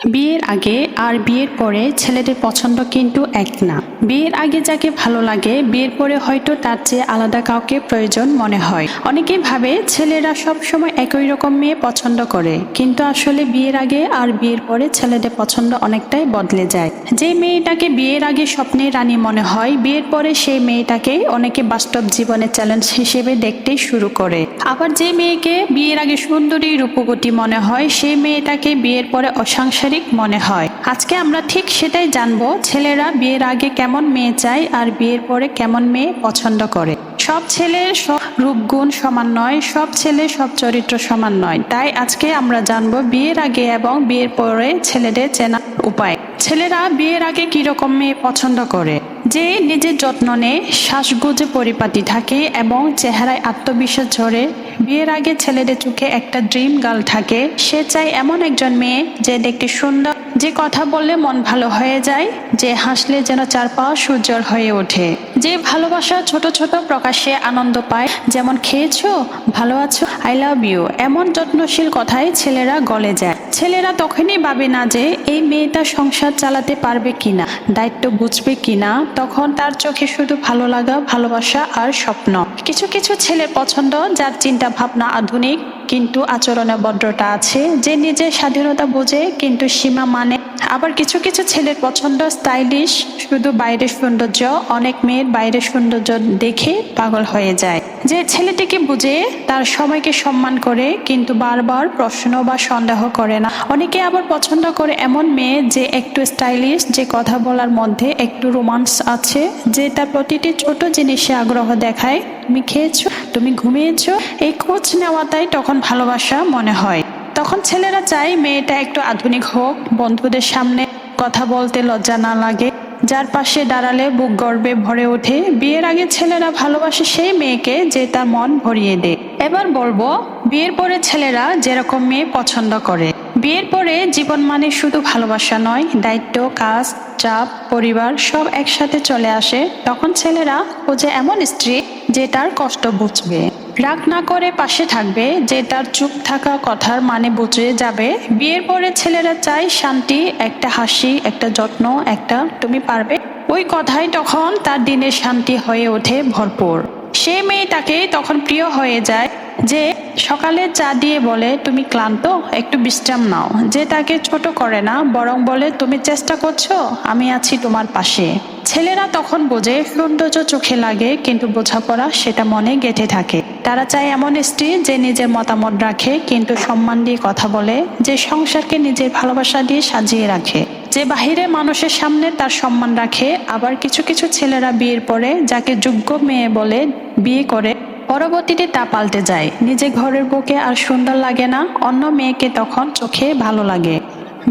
বিয়ের আগে আর বিয়ের পরে ছেলেদের পছন্দ কিন্তু এক না। বিয়ের আগে যাকে ভালো লাগে বিয়ের পরে হয়তো তার চেয়ে আলাদা কাউকে প্রয়োজন মনে হয়। অনেকেই ভাবে ছেলেরা সব সময় একই রকম মেয়ে পছন্দ করে, কিন্তু আসলে বিয়ের আগে আর বিয়ের পরে ছেলেদের পছন্দ অনেকটাই বদলে যায়। যে মেয়েটাকে বিয়ের আগে স্বপ্নের রানী মনে হয়, বিয়ের পরে সেই মেয়েটাকে অনেকে বাস্তব জীবনে চ্যালেঞ্জ হিসেবে দেখতে শুরু করে। আবার যে মেয়েকে বিয়ের আগে সুন্দরী রূপবতী মনে হয়, সেই মেয়েটাকে বিয়ের পরে অসাংসারিক মনে হয়। আজকে আমরা ঠিক সেটাই জানবো, ছেলেরা বিয়ের আগে কেমন মেয়ে চায় আর বিয়ের পরে কেমন মেয়ে পছন্দ করে। সব ছেলের সব রূপগুণ সমান নয়, সব ছেলে সব চরিত্র সমান নয়। তাই আজকে আমরা জানবো বিয়ের আগে এবং বিয়ের পরে ছেলেদের চেনার উপায়। ছেলেরা বিয়ের আগে কিরকম মেয়ে পছন্দ করে? যে নিজের যত্ন নেয়, শ্বাসগুজে পরিপাটি থাকে এবং চেহারায় আত্মবিশ্বাস ঝরে। বিয়ের আগে ছেলেদের চোখে একটা ড্রিম গার্ল থাকে। সে চায় এমন একজন মেয়ে যে দেখতে সুন্দর, যে কথা বললে মন ভালো হয়ে যায়, যে হাসলে যেন চারপাশ উজ্জ্বল হয়ে ওঠে, যে ভালোবাসা ছোট ছোট প্রকাশে আনন্দ পায়, যেমন খেয়েছো, ভালো আছো, আই লাভ ইউ, এমন যত্নশীল কথায় ছেলেরা গলে যায়। ছেলেরা তখনই ভাবে না যে এই মেয়েটা সংসার চালাতে পারবে কিনা, দায়িত্ব বুঝবে কিনা, তখন তার চোখে শুধু ভালো লাগা, ভালোবাসা আর স্বপ্ন। কিছু কিছু ছেলের পছন্দ যার চিন্তা ভাবনা আধুনিক কিন্তু আচরণে ভদ্রতা আছে, যে নিজের স্বাধীনতা বোঝে কিন্তু সীমা মানে। আবার কিছু কিছু ছেলের পছন্দ স্টাইলিশ, শুধু বাইরের সৌন্দর্য। অনেক মেয়ের বাইরের সৌন্দর্য দেখে পাগল হয়ে যায়। যে ছেলেটিকে বুঝে, তার সময়কে সম্মান করে কিন্তু বারবার প্রশ্ন বা সন্দেহ করে না। অনেকে আবার পছন্দ করে এমন মেয়ে যে একটু স্টাইলিশ, যে কথা বলার মধ্যে একটু রোমান্স আছে, যে তার প্রতিটি ছোট জিনিসে আগ্রহ দেখায়। তুমি খেয়েছো, তুমি ঘুমিয়েছো, এই খোঁজ নেওয়াটাই তখন ভালোবাসা মনে হয়। তখন ছেলেরা চায় মেয়েটা একটু আধুনিক হোক, বন্ধুদের সামনে কথা বলতে লজ্জা না লাগে, যার পাশে দাঁড়ালে বুক গর্বে ভরে ওঠে। বিয়ের আগে ছেলেরা ভালোবাসে সেই মেয়েকে যে তার মন ভরিয়ে দেয়। এবার বলবো বিয়ের পরে ছেলেরা যেরকম মেয়ে পছন্দ করে। বিয়ের পরে জীবন মানে শুধু ভালোবাসা নয়, দায়িত্ব, কাজ, চাপ, পরিবার সব একসাথে চলে আসে। তখন ছেলেরা খোঁজে এমন স্ত্রী যে তার কষ্ট বুঝবে, রাগ না করে পাশে থাকবে, যে তার চুপ থাকা কথার মানে বুঝে যাবে। বিয়ের পরে ছেলেরা চায় শান্তি, একটা হাসি, একটা যত্ন, একটা তুমি পারবে। ওই কথাই তখন তার দিনের শান্তি হয়ে ওঠে ভরপুর। সে মেয়েটাকে তখন প্রিয় হয়ে যায়, যে সকালে চা দিয়ে বলে তুমি ক্লান্ত, একটু বিশ্রাম নাও, যে তাকে ছোট করে না বরং বলে তুমি চেষ্টা করছো, আমি আছি তোমার পাশে। ছেলেরা তখন বোঝে সৌন্দর্য চোখে লাগে কিন্তু বোঝাপড়া সেটা মনে গেঁথে থাকে। তারা চায় এমন স্ত্রী যে নিজের মতামত রাখে কিন্তু সম্মান দিয়ে কথা বলে, যে সংসারকে নিজের ভালোবাসা দিয়ে সাজিয়ে রাখে, যে বাহিরে মানুষের সামনে তার সম্মান রাখে। আবার কিছু কিছু ছেলেরা বিয়ের পরে যাকে যোগ্য মেয়ে বলে বিয়ে করে, পরবর্তীতে তা পাল্টে যায়। নিজে ঘরের বউকে আর সুন্দর লাগে না, অন্য মেয়েকে তখন চোখে ভালো লাগে।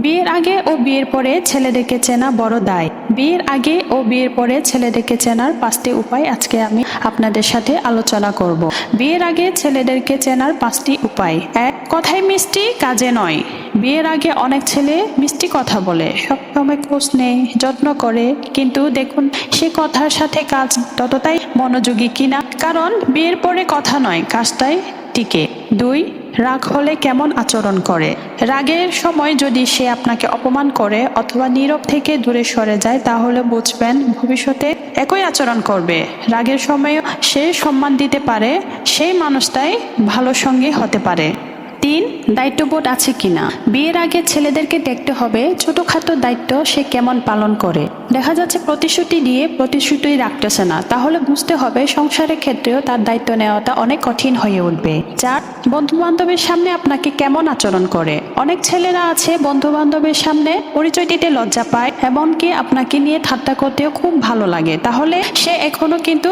বিয়ের আগে ও বিয়ের পরে ছেলেদেরকে চেনা বড় দায়। বিয়ের আগে ও বিয়ের পরে ছেলেদেরকে চেনার 5টি উপায় আজকে আমি আপনাদের সাথে আলোচনা করব। বিয়ের আগে ছেলেদেরকে চেনার 5টি উপায়। 1, কথায় মিষ্টি, কাজে নয়। বিয়ের আগে অনেক ছেলে মিষ্টি কথা বলে, সবসময় খোঁজ নেয়, যত্ন করে, কিন্তু দেখুন সে কথার সাথে কাজ ততটাই মনোযোগী কিনা, কারণ বিয়ের পরে কথা নয়, কাজটাই টিকে। 2, রাগ হলে কেমন আচরণ করে। রাগের সময় যদি সে আপনাকে অপমান করে অথবা নীরব থেকে দূরে সরে যায়, তাহলে বুঝবেন ভবিষ্যতে একই আচরণ করবে। রাগের সময়ও সে সম্মান দিতে পারে, সেই মানুষটাই ভালো সঙ্গী হতে পারে। 3, দায়িত্ববোধ আছে কিনা। বিয়ের আগে ছেলেদেরকে দেখতে হবে ছোটখাটো দায়িত্ব সে কেমন পালন করে। দেখা যাচ্ছে প্রতিশ্রুতি দিয়ে প্রতিশ্রুতি রাখতেছে না, তাহলে বুঝতে হবে সংসারের ক্ষেত্রেও তার দায়িত্ব নেওয়াটা অনেক কঠিন হয়ে উঠবে। 4, বন্ধু বান্ধবের সামনে আপনাকে কেমন আচরণ করে। অনেক ছেলেরা আছে বন্ধু বান্ধবের সামনে পরিচয় দিতে লজ্জা পায়, এমনকি আপনাকে নিয়ে ঠাট্টা করতেও খুব ভালো লাগে, তাহলে সে এখনো কিন্তু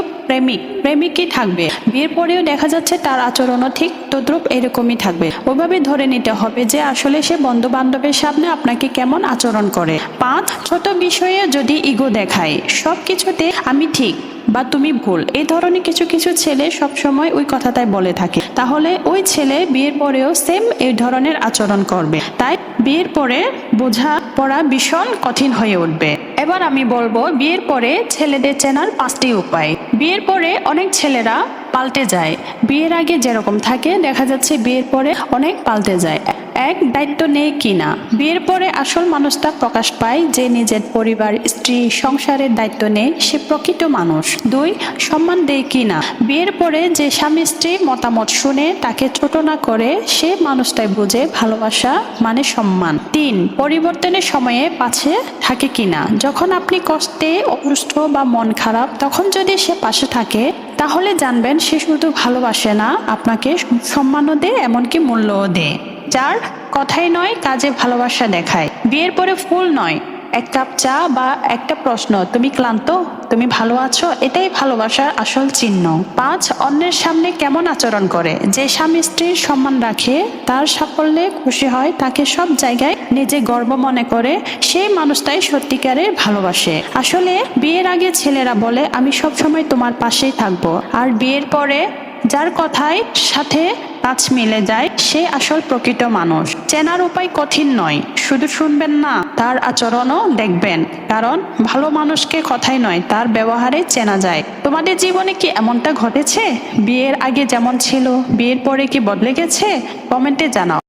প্রেমিকই থাকবে। বিয়ের পরেও দেখা যাচ্ছে তার আচরণও ঠিক তদ্রুপ এরকমই থাকবে। ওইভাবে ধরে নিতে হবে যে আসলে সে বন্ধু বান্ধবের সামনে আপনাকে কেমন আচরণ করে। 5, ছোট বিষয়ে যদি ইগো দেখায়, সব কিছুতে আমি ঠিক বা তুমি ভুল, এই ধরনের কিছু কিছু ছেলে সবসময় ওই কথাটাই বলে থাকে, তাহলে ওই ছেলে বিয়ের পরেও সেম এই ধরনের আচরণ করবে। তাই বিয়ের পরে বোঝা পড়া ভীষণ কঠিন হয়ে উঠবে। এবার আমি বলবো বিয়ের পরে ছেলেদের চেনার 5টি উপায়। বিয়ের পরে অনেক ছেলেরা পাল্টে যায়। বিয়ের আগে যেরকম থাকে দেখা যাচ্ছে বিয়ের পরে অনেক পাল্টে যায়। এক, দায়িত্ব নেয় কিনা। বিয়ের পরে আসল মানুষটা প্রকাশ পায়, যে নিজের পরিবার, স্ত্রী, সংসারের দায়িত্ব নেয়, সে প্রকৃত মানুষ। 2, সম্মান দেয় কিনা। বিয়ের পরে যে স্বামী স্ত্রী মতামত শুনে তাকে ছোট না করে, সে মানুষটাই বুঝে ভালোবাসা মানে সম্মান। 3, পরিবর্তনের সময়ে পাশে থাকে কিনা। যখন আপনি কষ্টে, অসুস্থ বা মন খারাপ, তখন যদি সে পাশে থাকে, তাহলে জানবেন সে শুধু ভালোবাসে না, আপনাকে সম্মানও দেয়, এমনকি মূল্যও দেয়। 4, কথাই নয় কাজে ভালোবাসা দেখায়। বিয়ের পরে ফুল নয়, এক কাপ চা বা একটা প্রশ্ন, তুমি ক্লান্ত, তুমি ভালো আছো, এটাই ভালোবাসার আসল চিহ্ন। 5, অন্যের সামনে কেমন আচরণ করে। যে স্বামী স্ত্রীর সম্মান রাখে, তার সাফল্যে খুশি হয়, তাকে সব জায়গায় নিজে গর্ব মনে করে, সেই মানুষটাই সত্যিকারের ভালোবাসে। আসলে বিয়ের আগে ছেলেরা বলে আমি সব সময় তোমার পাশেই থাকবো, আর বিয়ের পরে যার কথায় সাথে কাজ মিলে যায়, সে আসল প্রকৃত মানুষ। চেনার উপায় কঠিন নয়, শুধু শুনবেন না, তার আচরণও দেখবেন, কারণ ভালো মানুষকে কথাই নয়, তার ব্যবহারে চেনা যায়। তোমাদের জীবনে কি এমনটা ঘটেছে? বিয়ের আগে যেমন ছিল, বিয়ের পরে কি বদলে গেছে? কমেন্টে জানাও।